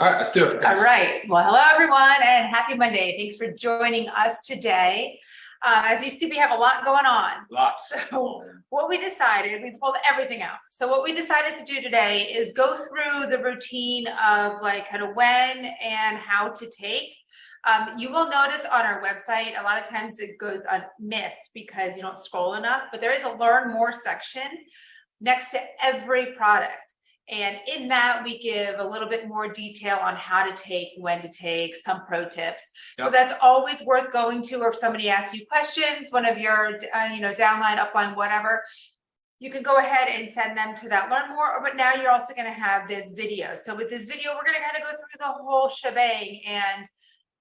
All right, let's do it. All right. Well, hello, everyone, and happy Monday. Thanks for joining us today. As you see, we have a lot going on. Lots. So what we decided, we pulled everything out. So what we decided to do today is go through the routine of like kind of when and how to take. You will notice on our website, a lot of times it goes unmissed because you don't scroll enough, but there is a learn more section next to every product. And in that, we give a little bit more detail on how to take, when to take, some pro tips. Yep. So that's always worth going to, or if somebody asks you questions, one of your, downline, upline, whatever, you can go ahead and send them to that learn more. But now you're also going to have this video. So with this video, we're going to kind of go through the whole shebang and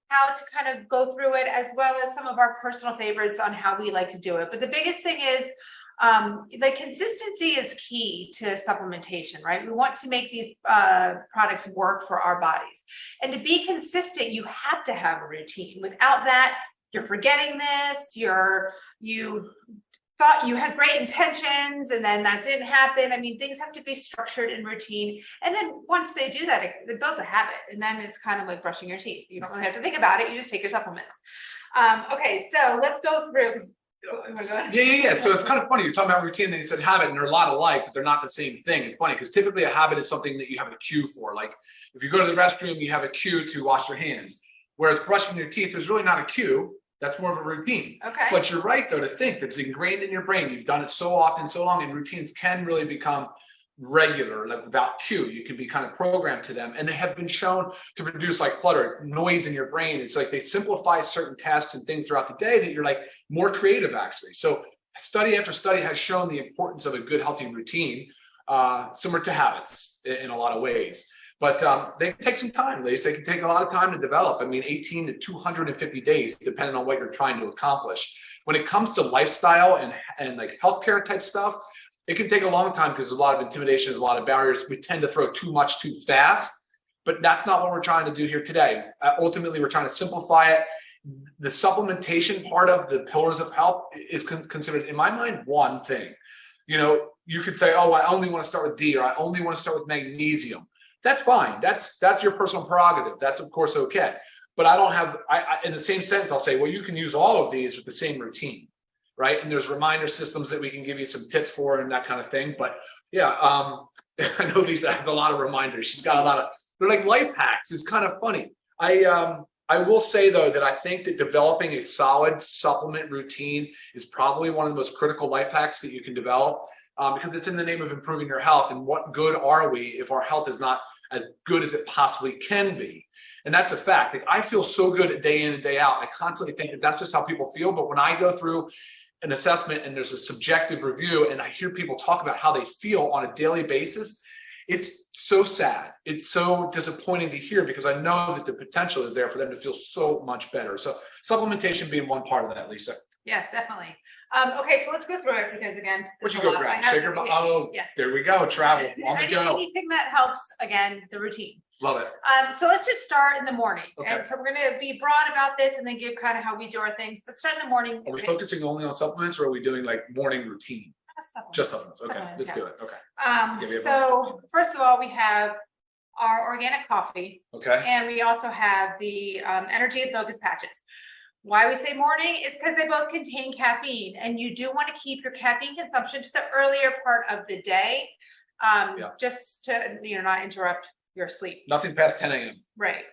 how to kind of go through it, as well as some of our personal favorites on how we like to do it. But the biggest thing is, the consistency is key to supplementation, right? We want to make these products work for our bodies. And to be consistent, you have to have a routine. Without that, you're forgetting this, you thought you had great intentions and then that didn't happen. I mean, things have to be structured in routine. And then once they do that, it builds a habit. And then it's kind of like brushing your teeth. You don't really have to think about it. You just take your supplements. Okay, so let's go through. Yeah. So it's kind of funny. You're talking about routine, then you said habit, and they're a lot alike, but they're not the same thing. It's funny because typically a habit is something that you have a cue for. Like if you go to the restroom, you have a cue to wash your hands. Whereas brushing your teeth, there's really not a cue. That's more of a routine. Okay. But you're right, though, to think that's ingrained in your brain. You've done it so often, so long, and routines can really become regular, like without cue. You can be kind of programmed to them, and they have been shown to reduce like clutter, noise in your brain. It's like they simplify certain tasks and things throughout the day that you're like more creative, actually. So study after study has shown the importance of a good, healthy routine, similar to habits in a lot of ways. But they take some time, Lise. They can take a lot of time to develop. I mean, 18 to 250 days, depending on what you're trying to accomplish. When it comes to lifestyle and like healthcare type stuff, it can take a long time because there's a lot of intimidation, there's a lot of barriers. We tend to throw too much too fast, but that's not what we're trying to do here today. Ultimately, we're trying to simplify it. The supplementation part of the pillars of health is considered, in my mind, one thing. You could say, oh, I only want to start with D, or I only want to start with magnesium. That's fine. That's your personal prerogative. That's, of course, okay. But I don't have, in the same sense, I'll say, well, you can use all of these with the same routine. Right. And there's reminder systems that we can give you some tips for and that kind of thing. But yeah, I know Lisa has a lot of reminders. She's got a lot of, they're like life hacks. It's kind of funny. I will say, though, that I think that developing a solid supplement routine is probably one of the most critical life hacks that you can develop, because it's in the name of improving your health. And what good are we if our health is not as good as it possibly can be? And that's a fact. Like, I feel so good at day in and day out. I constantly think that that's just how people feel. But when I go through an assessment and there's a subjective review and I hear people talk about how they feel on a daily basis, it's so sad. It's so disappointing to hear, because I know that the potential is there for them to feel so much better. So supplementation being one part of that, Lisa. Yes, definitely. Okay, so let's go through it, because again, where'd you go grab? Shaker? Oh, yeah. There we go. Travel on the go. Anything that helps, again, the routine. Love it. So let's just start in the morning. Okay. And so we're going to be broad about this and then give kind of how we do our things. But start in the morning. Are we focusing only on supplements, or are we doing like morning routine? Just supplements. Okay, let's do it. Okay. So first of all, we have our organic coffee. Okay. And we also have the energy and focus patches. Why we say morning is because they both contain caffeine, and you do want to keep your caffeine consumption to the earlier part of the day, just to not interrupt your sleep. Nothing past 10 a.m. Right.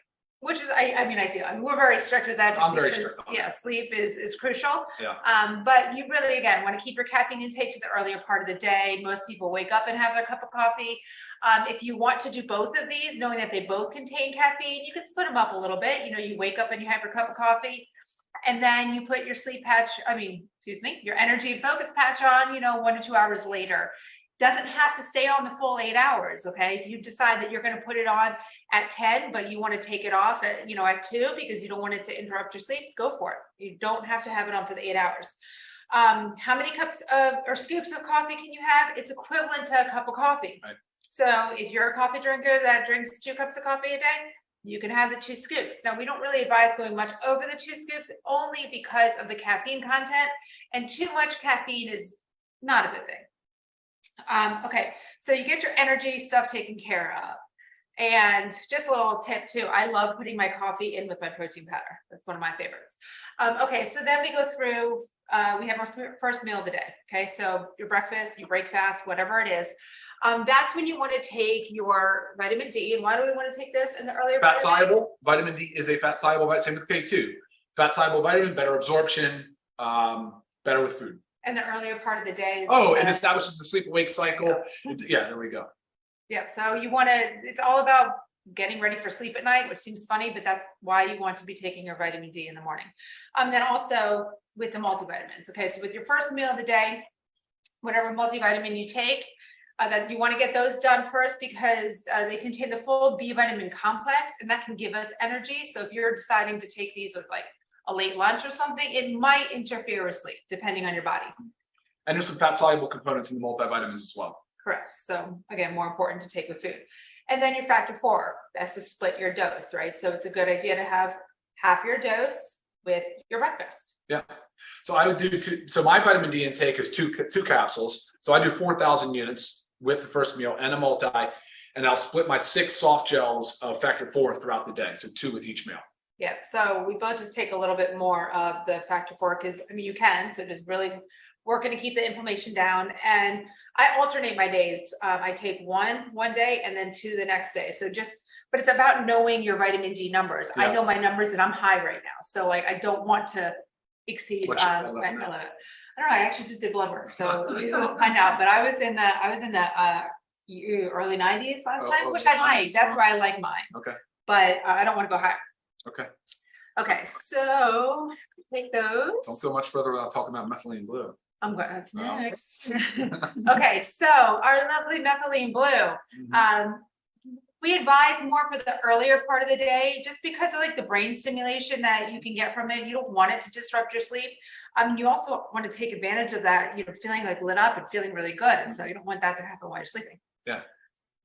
Which is, I mean, ideal. I mean, we're very strict with that. I'm very strict. Yeah, sleep is crucial. Yeah. But you really, again, want to keep your caffeine intake to the earlier part of the day. Most people wake up and have their cup of coffee. If you want to do both of these, knowing that they both contain caffeine, you can split them up a little bit. You wake up and you have your cup of coffee, and then you put your your energy and focus patch on, 1 to 2 hours later. Doesn't have to stay on the full 8 hours. Okay. If you decide that you're going to put it on at 10, but you want to take it off at, at 2, because you don't want it to interrupt your sleep, go for it. You don't have to have it on for the 8 hours. How many cups or scoops of coffee can you have? It's equivalent to a cup of coffee. Right. So if you're a coffee drinker that drinks 2 cups of coffee a day, you can have the 2 scoops. Now, we don't really advise going much over the 2 scoops, only because of the caffeine content, and too much caffeine is not a good thing. Okay, so you get your energy stuff taken care of. And just a little tip too, I love putting my coffee in with my protein powder. That's one of my favorites. Okay, so then we go through, we have our first meal of the day. Okay, so your breakfast, your break fast, whatever it is. That's when you want to take your vitamin D. And why do we want to take this in the earlier Fat soluble vitamin D is a fat soluble vitamin. Same with K2. Fat soluble vitamin, better absorption, better with food. in the earlier part of the day. Oh, it establishes the sleep-awake cycle. Yeah, there we go. Yeah, so you want to, it's all about getting ready for sleep at night, which seems funny, but that's why you want to be taking your vitamin D in the morning. Then also with the multivitamins. Okay, so with your first meal of the day, whatever multivitamin you take, that you want to get those done first because they contain the full B vitamin complex, and that can give us energy. So if you're deciding to take these with like a late lunch or something, it might interfere with sleep depending on your body. And there's some fat soluble components in the multivitamins as well. Correct. So again, more important to take with food. And then your factor 4, that's to split your dose, right? So it's a good idea to have half your dose with your breakfast. Yeah. So I would do so my vitamin D intake is two capsules. So I do 4,000 units with the first meal and a multi, and I'll split my 6 soft gels of factor 4 throughout the day. So 2 with each meal. Yeah. So we both just take a little bit more of the factor 4 because I mean, you can, so just really working to keep the inflammation down. And I alternate my days. I take one day and then 2 the next day. So but it's about knowing your vitamin D numbers. Yeah. I know my numbers and I'm high right now. So like, I don't want to exceed, I don't know. I actually just did blood work. So we'll find out, but I was in the early 90s last time, which I like. That's where I like mine. Okay. But I don't want to go higher. Okay. Okay. So take those. Don't go much further without talking about methylene blue. I'm going, that's next. Okay, so our lovely methylene blue. We advise more for the earlier part of the day, just because of like the brain stimulation that you can get from it. You don't want it to disrupt your sleep. You also want to take advantage of that, feeling like lit up and feeling really good. And so you don't want that to happen while you're sleeping. Yeah.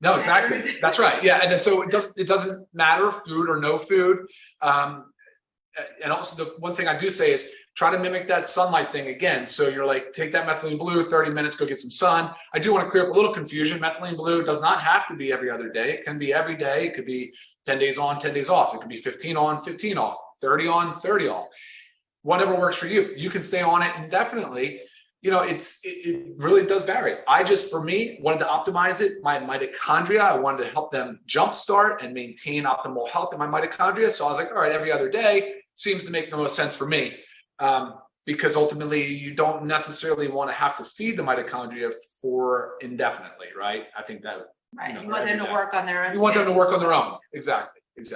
No, exactly. That's right. Yeah. And then so it doesn't matter food or no food. And also the one thing I do say is try to mimic that sunlight thing again. So you're like, take that methylene blue, 30 minutes, go get some sun. I do want to clear up a little confusion. Methylene blue does not have to be every other day. It can be every day. It could be 10 days on, 10 days off. It could be 15 on, 15 off, 30 on, 30 off. Whatever works for you. You can stay on it indefinitely. It really does vary. For me, wanted to optimize it. My mitochondria, I wanted to help them jumpstart and maintain optimal health in my mitochondria. So I was like, all right, every other day seems to make the most sense for me. Because ultimately you don't necessarily want to have to feed the mitochondria for indefinitely, right? I think that right. You want them to work on their own. You want them to work on their own. Exactly. Just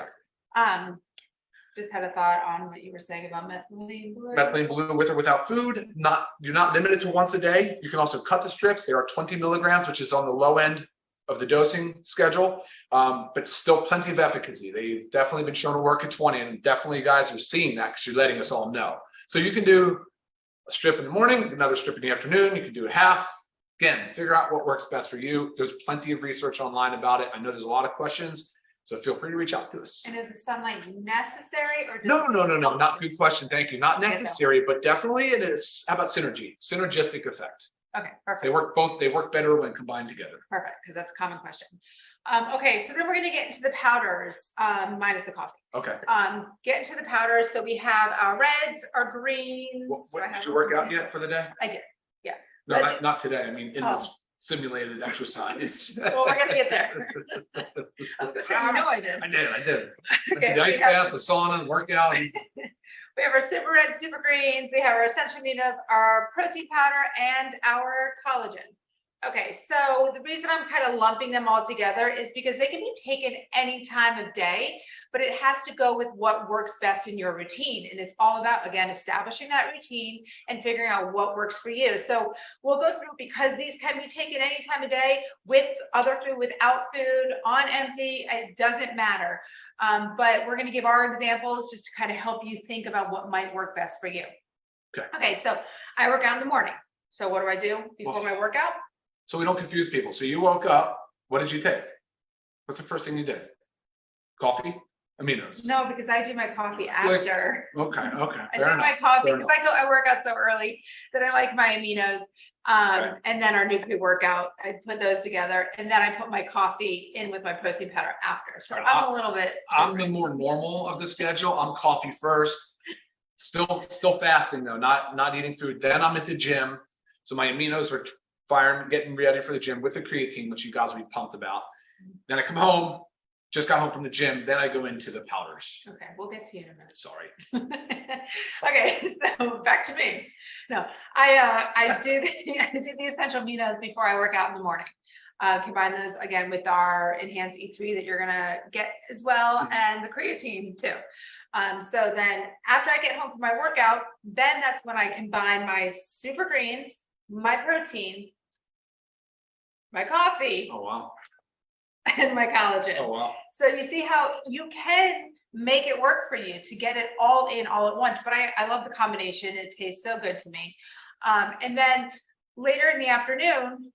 had a thought on what you were saying about methylene blue. Methylene blue with or without food. You're not limited to once a day. You can also cut the strips. They are 20 milligrams, which is on the low end of the dosing schedule, but still plenty of efficacy. They've definitely been shown to work at 20, and definitely you guys are seeing that because you're letting us all know. So you can do a strip in the morning, another strip in the afternoon. You can do a half. Again, figure out what works best for you. There's plenty of research online about it. I know there's a lot of questions, so feel free to reach out to us. And is the sunlight necessary or? No. Not good question. Thank you. Not necessary, but definitely it is. How about synergistic effect? Okay, perfect. They work better when combined together. Perfect, because that's a common question. Okay, so then we're going to get into the powders, minus the coffee. Okay. Get into the powders. So we have our reds, our greens. Did you work out yet for the day? I did. Yeah. No, not today. I mean, in this simulated exercise. Well, we're going to get there. I was going to say, I did. I did. Okay, the ice bath, the sauna, workout. We have our super reds, super greens. We have our essential aminos, our protein powder, and our collagen. Okay, so the reason I'm kind of lumping them all together is because they can be taken any time of day, but it has to go with what works best in your routine. And it's all about, again, establishing that routine and figuring out what works for you. So we'll go through, because these can be taken any time of day, with other food, without food, on empty, it doesn't matter. But we're going to give our examples just to kind of help you think about what might work best for you. Okay, so I work out in the morning. So what do I do before my workout? So we don't confuse people. So you woke up, what did you take? What's the first thing you did? Coffee? Aminos? No, because I do my coffee after. Okay. I do my coffee because I work out so early that I like my aminos. And then our new pre-workout, I put those together, and then I put my coffee in with my protein powder after. So I'm a little bit. I'm the more normal of the schedule. I'm coffee first, still fasting though, not eating food. Then I'm at the gym. So my aminos are firing, getting ready for the gym with the creatine, which you guys will be pumped about. Then I come home, just got home from the gym. Then I go into the powders. Okay, we'll get to you in a minute. Sorry. Okay, so back to me. No, I do the essential aminos before I work out in the morning. Combine those again with our enhanced E3 that you're gonna get as well, and the creatine too. So then after I get home from my workout, then that's when I combine my super greens, my protein, my coffee. Oh wow. And my collagen. Oh wow. So you see how you can make it work for you to get it all in all at once. But I love the combination. It tastes so good to me. And then later in the afternoon,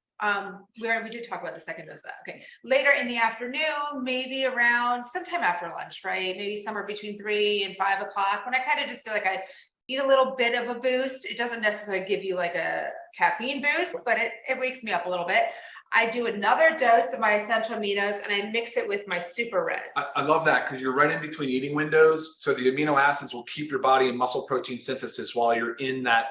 we did talk about the second dose of that. Okay. Later in the afternoon, maybe around sometime after lunch, right? Maybe somewhere between 3 and 5 o'clock, when I kind of just feel like I eat a little bit of a boost. It doesn't necessarily give you like a caffeine boost, but it wakes me up a little bit. I do another dose of my essential aminos and I mix it with my super reds. I love that because you're right in between eating windows. So the amino acids will keep your body in muscle protein synthesis while you're in that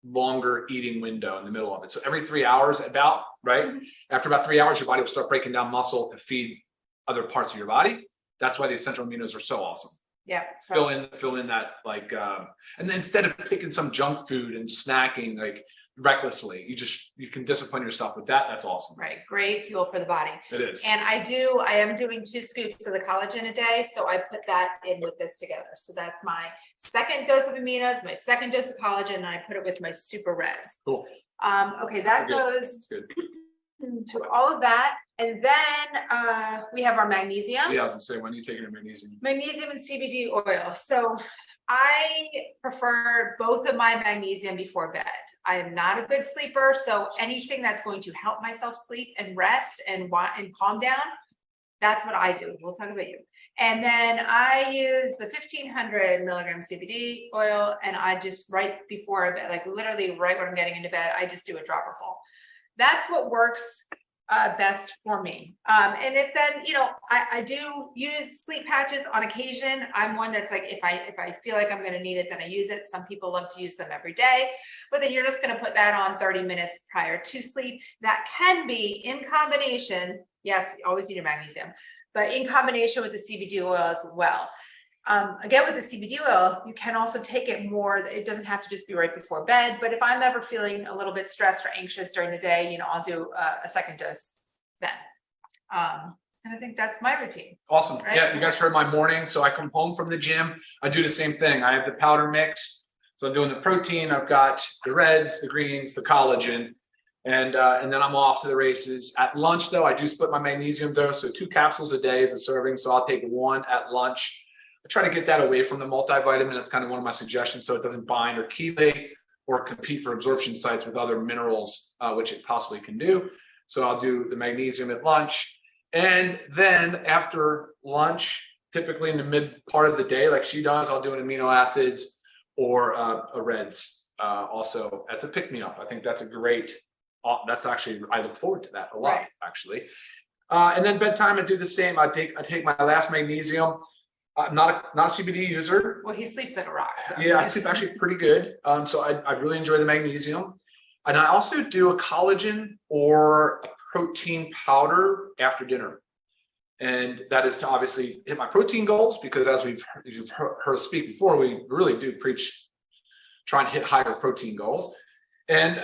longer eating window in the middle of it. So every 3 hours about, right? After about 3 hours, your body will start breaking down muscle to feed other parts of your body. That's why the essential aminos are so awesome. Yeah. Fill in that like, and then instead of picking some junk food and snacking like recklessly, you can discipline yourself with that. That's awesome. Right. Great fuel for the body. It is. And I am doing 2 scoops of the collagen a day. So I put that in with this together. So that's my second dose of aminos, my second dose of collagen, and I put it with my super reds. Cool. Okay. That goes good. To all of that. And then we have our magnesium. Yeah, I was gonna say, when are you taking your magnesium? Magnesium and CBD oil. So I prefer both of my magnesium before bed. I am not a good sleeper, so anything that's going to help myself sleep and rest and calm down, that's what I do. We'll talk about you. And then I use the 1500 milligram CBD oil, and I just right before bed, like literally right when I'm getting into bed, I just do a dropper full. That's what works best for me. And if then, I do use sleep patches on occasion. I'm one that's like, if I feel like I'm going to need it, then I use it. Some people love to use them every day, but then you're just going to put that on 30 minutes prior to sleep. That can be in combination. Yes, you always need your magnesium, but in combination with the CBD oil as well. Again, with the CBD oil, you can also take it more. It doesn't have to just be right before bed, but if I'm ever feeling a little bit stressed or anxious during the day, I'll do a second dose then. And I think that's my routine. Awesome. Right? Yeah, you guys heard my morning. So I come home from the gym. I do the same thing. I have the powder mix. So I'm doing the protein. I've got the reds, the greens, the collagen, and then I'm off to the races. At lunch, though, I do split my magnesium dose. So 2 capsules a day is a serving. So I'll take 1 at lunch. I try to get that away from the multivitamin. That's kind of one of my suggestions, so it doesn't bind or chelate or compete for absorption sites with other minerals, which it possibly can do. So I'll do the magnesium at lunch. And then after lunch, typically in the mid part of the day, like she does, I'll do an amino acids or a reds also as a pick-me-up. I think that's a great, that's actually, I look forward to that a lot, actually. And then bedtime, I do the same. I take my last magnesium. I'm not a CBD user. Well, he sleeps like a rock. So. Yeah, I sleep actually pretty good. So I really enjoy the magnesium. And I also do a collagen or a protein powder after dinner. And that is to obviously hit my protein goals, because as you've heard us speak before, we really do preach trying to hit higher protein goals. And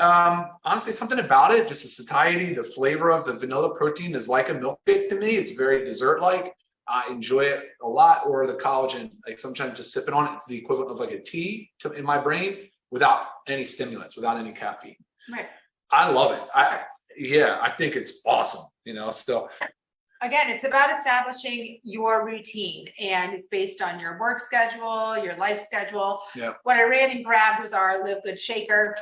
honestly, something about it, just the satiety, the flavor of the vanilla protein is like a milkshake to me. It's very dessert-like. I enjoy it a lot. Or the collagen, like sometimes just sipping on it, it's the equivalent of like a tea in my brain without any stimulants, without any caffeine. Right. I love it. I think it's awesome, so. Again, it's about establishing your routine, and it's based on your work schedule, your life schedule. Yeah. What I ran and grabbed was our Live Good shaker.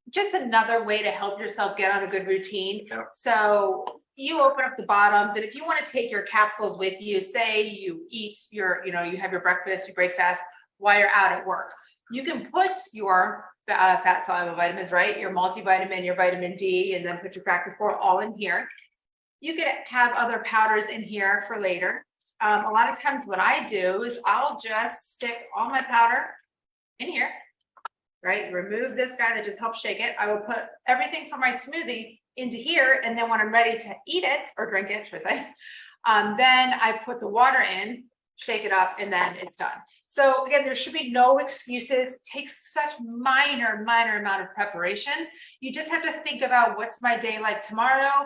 Just another way to help yourself get on a good routine. Yeah. So you open up the bottoms, and if you want to take your capsules with you, say you eat you have your breakfast, you break fast while you're out at work. You can put your fat soluble vitamins, right? Your multivitamin, your vitamin D, and then put your factor 4 all in here. You could have other powders in here for later. A lot of times what I do is I'll just stick all my powder in here, right? Remove this guy that just helps shake it. I will put everything from my smoothie into here, and then when I'm ready to eat it or drink it, should I say, then I put the water in, shake it up, and then it's done. So again, there should be no excuses. It takes such minor amount of preparation. You just have to think about what's my day like tomorrow?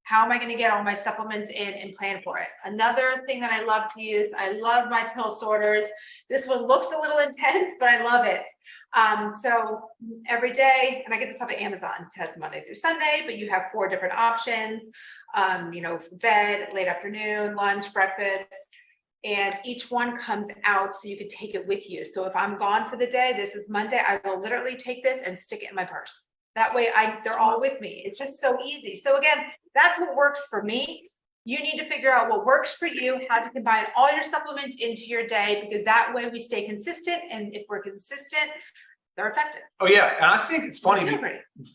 How am I going to get all my supplements in and plan for it? Another thing that I love to use, I love my pill sorters. This one looks a little intense, but I love it. So every day, and I get this off of Amazon, it has Monday through Sunday, but you have 4 different options, you know, for bed, late afternoon, lunch, breakfast, and each one comes out so you can take it with you. So if I'm gone for the day, this is Monday, I will literally take this and stick it in my purse. That way they're all with me. It's just so easy. So again, that's what works for me. You need to figure out what works for you, how to combine all your supplements into your day, because that way we stay consistent. And if we're consistent, they're effective. Oh yeah, and I think it's funny,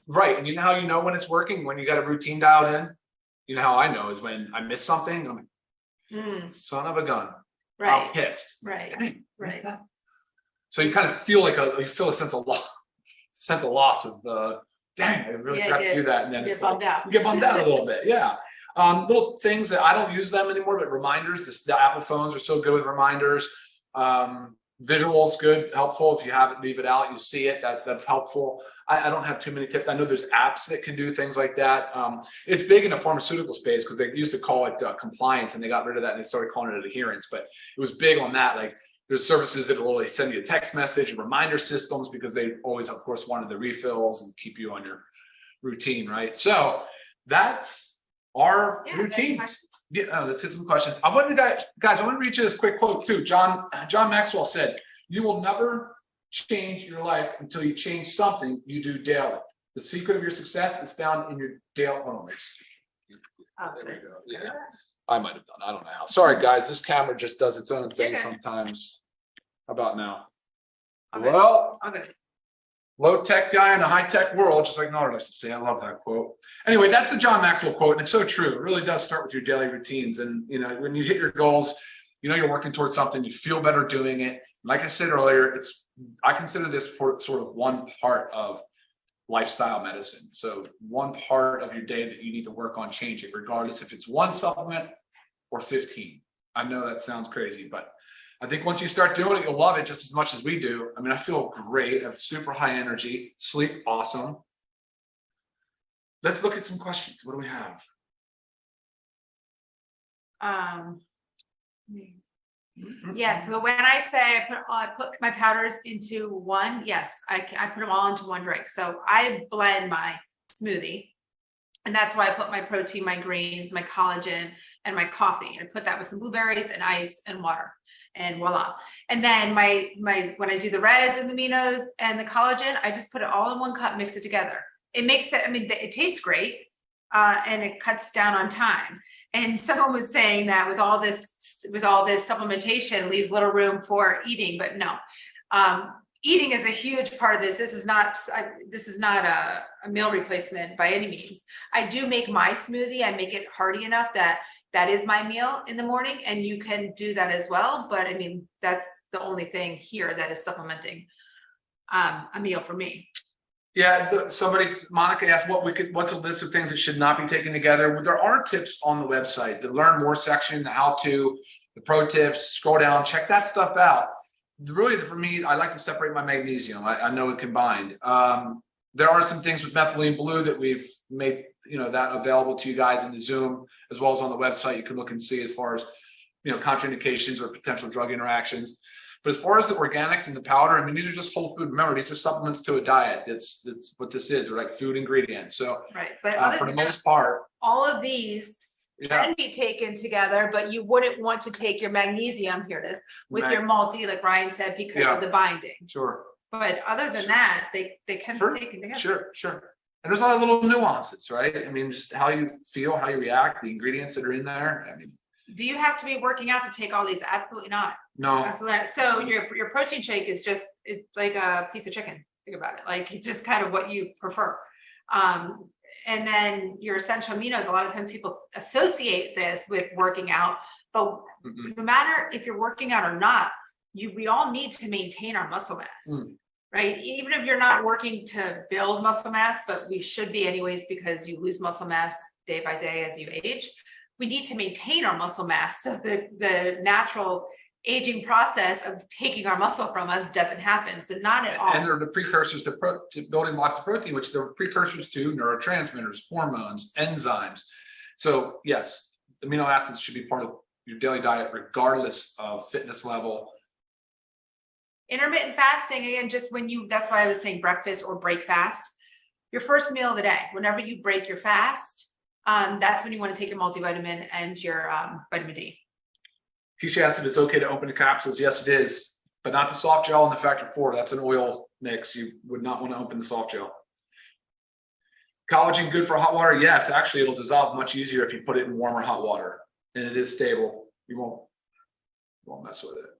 right? And you know how you know when it's working, when you got a routine dialed in. You know how I know is when I miss something. I'm like, son of a gun. Right. I'm pissed. Right. Dang, Right. that. So you kind of feel like you feel a sense of loss of dang, I really forgot to do that, and then you it's get bummed out. You get bummed out a little bit, yeah. Little things that I don't use them anymore, but reminders. The Apple phones are so good with reminders. Visuals, good, helpful. If you have it, leave it out, you see it. That's helpful. I don't have too many tips. I know there's apps that can do things like that. It's big in the pharmaceutical space because they used to call it compliance, and they got rid of that and they started calling it adherence. But it was big on that. Like there's services that will send you a text message and reminder systems because they always, of course, wanted the refills and keep you on your routine, right? So that's our routine. Yeah, let's hit some questions. I want to guys, I want to read you this quick quote too. John Maxwell said, "You will never change your life until you change something you do daily. The secret of your success is found in your daily moments." There we go. Yeah, I might have done. I don't know how. Sorry, guys. This camera just does its own thing sometimes. How about now? Well, low tech guy in a high tech world, just like Nora likes to say. I love that quote. Anyway, that's the John Maxwell quote, and it's so true. It really does start with your daily routines, and you know when you hit your goals, you know you're working towards something. You feel better doing it. Like I said earlier, I consider this sort of one part of lifestyle medicine. So one part of your day that you need to work on changing, regardless if it's one supplement or 15. I know that sounds crazy, but I think once you start doing it, you'll love it just as much as we do. I mean, I feel great. I have super high energy, sleep awesome. Let's look at some questions. What do we have? Yes. So when I say I put my powders into one, yes, I put them all into one drink. So I blend my smoothie, and that's why I put my protein, my greens, my collagen, and my coffee. And I put that with some blueberries and ice and water. And voila. And then when I do the reds and the aminos and the collagen, I just put it all in one cup, mix it together. It makes it, I mean, it tastes great, and it cuts down on time. And someone was saying that with all this supplementation leaves little room for eating, but no. Eating is a huge part of this. This is not a meal replacement by any means. I do make my smoothie. I make it hearty enough that is my meal in the morning, and you can do that as well. But I mean, that's the only thing here that is supplementing a meal for me. Yeah, Monica asked what's a list of things that should not be taken together. Well, there are tips on the website, the learn more section, the how to, the pro tips, scroll down, check that stuff out. Really, for me, I like to separate my magnesium. I know it combined. There are some things with methylene blue that we've made, that available to you guys in the Zoom, as well as on the website. You can look and see as far as, contraindications or potential drug interactions. But as far as the organics and the powder, I mean, these are just whole food. Remember, these are supplements to a diet. It's what this is. They're like food ingredients. So right. But for the most part, all of these can be taken together, but you wouldn't want to take your magnesium, here it is, with your multi, like Ryan said, because of the binding. Sure. But other than that, they can be taken together. Sure. And there's a lot of little nuances, right? I mean, just how you feel, how you react, the ingredients that are in there. I mean, Do you have to be working out to take all these? Absolutely not. No. Absolutely. So your protein shake is just, it's like a piece of chicken. Think about it. Like it's just kind of what you prefer. And then your essential aminos, a lot of times people associate this with working out, but no matter if you're working out or not, we all need to maintain our muscle mass, right? Even if you're not working to build muscle mass, but we should be anyways, because you lose muscle mass day by day as you age. We need to maintain our muscle mass so that the natural aging process of taking our muscle from us doesn't happen. So not at all. And they're the precursors to building lots of protein, which they're precursors to neurotransmitters, hormones, enzymes. So yes, amino acids should be part of your daily diet, regardless of fitness level. Intermittent fasting, again, just when that's why I was saying breakfast or break fast. Your first meal of the day, whenever you break your fast, that's when you want to take your multivitamin and your vitamin D. Keisha asked if it's okay to open the capsules. Yes, it is, but not the soft gel and the factor 4. That's an oil mix. You would not want to open the soft gel. Collagen good for hot water? Yes, actually, it'll dissolve much easier if you put it in warmer hot water, and it is stable. You won't mess with it.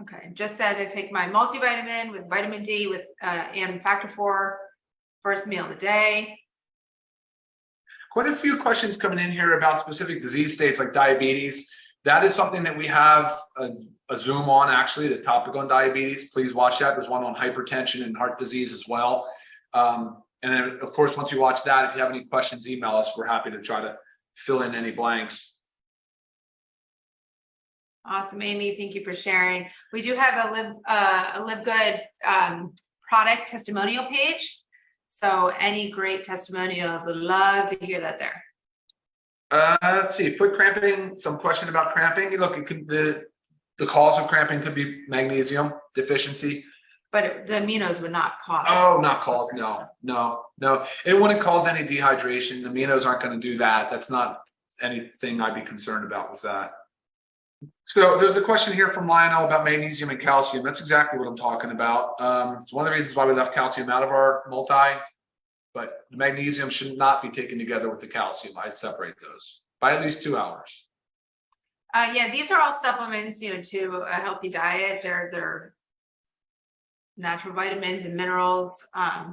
Okay, just said I take my multivitamin with vitamin D with and factor 4 first meal of the day. Quite a few questions coming in here about specific disease states like diabetes. That is something that we have a Zoom on, actually, the topic on diabetes. Please watch that. There's one on hypertension and heart disease as well. And then, of course, once you watch that, if you have any questions, email us. We're happy to try to fill in any blanks. Awesome, Amy. Thank you for sharing. We do have a LiveGood product testimonial page. So any great testimonials, would love to hear that there. Let's see, foot cramping, some question about cramping. Look, it could, the cause of cramping could be magnesium deficiency. But the aminos would not cause. Oh, not cause, no. It wouldn't cause any dehydration. The aminos aren't going to do that. That's not anything I'd be concerned about with that. So there's the question here from Lionel about magnesium and calcium. That's exactly what I'm talking about. It's one of the reasons why we left calcium out of our multi, but the magnesium should not be taken together with the calcium. I'd separate those by at least 2 hours. Yeah, these are all supplements, to a healthy diet. They're natural vitamins and minerals,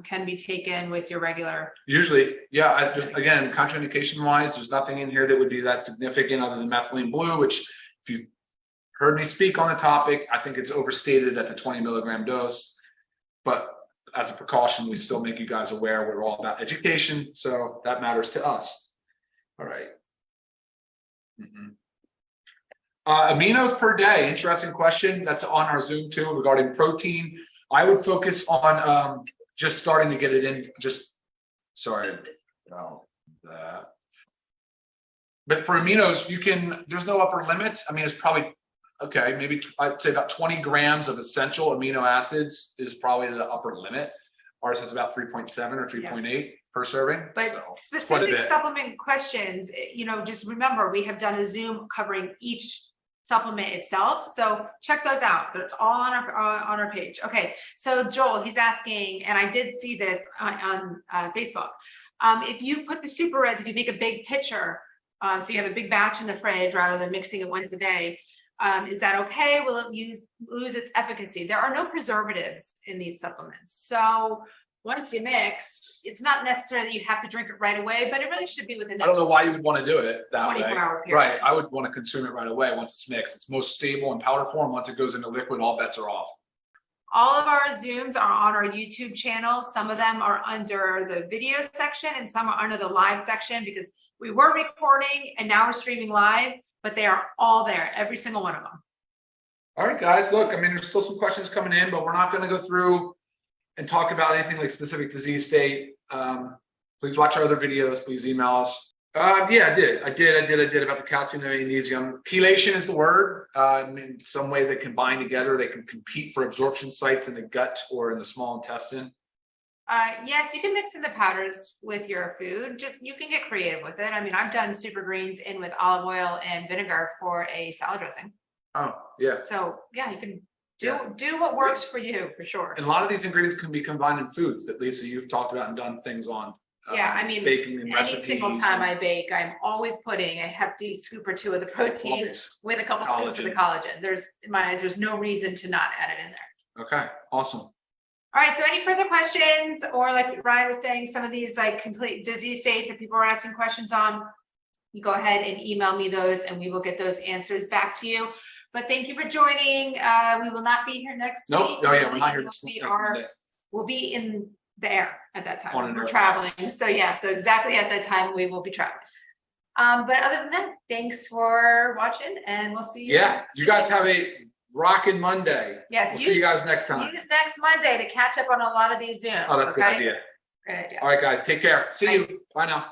can be taken with your regular. Usually, yeah. I just, again, contraindication wise, there's nothing in here that would be that significant other than methylene blue, which if you've heard me speak on the topic, I think it's overstated at the 20 milligram dose. But as a precaution, we still make you guys aware we're all about education. So that matters to us. All right. Aminos per day. Interesting question. That's on our Zoom too regarding protein. I would focus on just starting to get it in. But for aminos, there's no upper limit. I mean, it's probably, okay, maybe I'd say about 20 grams of essential amino acids is probably the upper limit. Ours has about 3.7 or 3.8 per serving. But so specific supplement questions, just remember, we have done a Zoom covering each supplement itself. So check those out. It's all on our page. Okay. So Joel, he's asking, and I did see this on Facebook. If you put the super reds, if you make a big pitcher, so you have a big batch in the fridge rather than mixing it once a day, is that okay? Will it lose its efficacy? There are no preservatives in these supplements. So once you mix, it's not necessary that you have to drink it right away, but it really should be within. I don't know why you would want to do it that way. 24-hour period. Right. I would want to consume it right away once it's mixed. It's most stable in powder form. Once it goes into liquid, all bets are off. All of our Zooms are on our YouTube channel. Some of them are under the video section and some are under the live section because we were recording and now we're streaming live, but they are all there, every single one of them. All right, guys, look, I mean, there's still some questions coming in, but we're not going to go through and talk about anything like specific disease state. Please watch our other videos. Please email us. Yeah, I did about the calcium and magnesium. Chelation is the word. In some way they combine together. They can compete for absorption sites in the gut or in the small intestine. Yes, you can mix in the powders with your food. You can get creative with it. I mean, I've done super greens in with olive oil and vinegar for a salad dressing. Oh, yeah. So yeah, you can do what works for you, for sure. And a lot of these ingredients can be combined in foods that Lisa, you've talked about and done things on. Yeah, I mean, baking and any recipes. single time I bake, I'm always putting a hefty scoop or two of the protein Always. with a couple scoops of the collagen. In my eyes, there's no reason to not add it in there. Okay, awesome. All right, so any further questions, or like Ryan was saying, some of these like complete disease states that people are asking questions on, you go ahead and email me those and we will get those answers back to you. But thank you for joining. We will not be here next week. Nope, oh yeah, we're not here next week. We'll be in the air at that time. On an We're air. traveling. So yeah, so exactly at that time we will be traveling. But other than that, thanks for watching and we'll see you. Yeah, you guys have a rockin' Monday. Yes, We'll see you guys next time. Use next Monday to catch up on a lot of these Zooms. Oh, that's a good idea. Great idea. All right, guys, take care. See you. Bye now.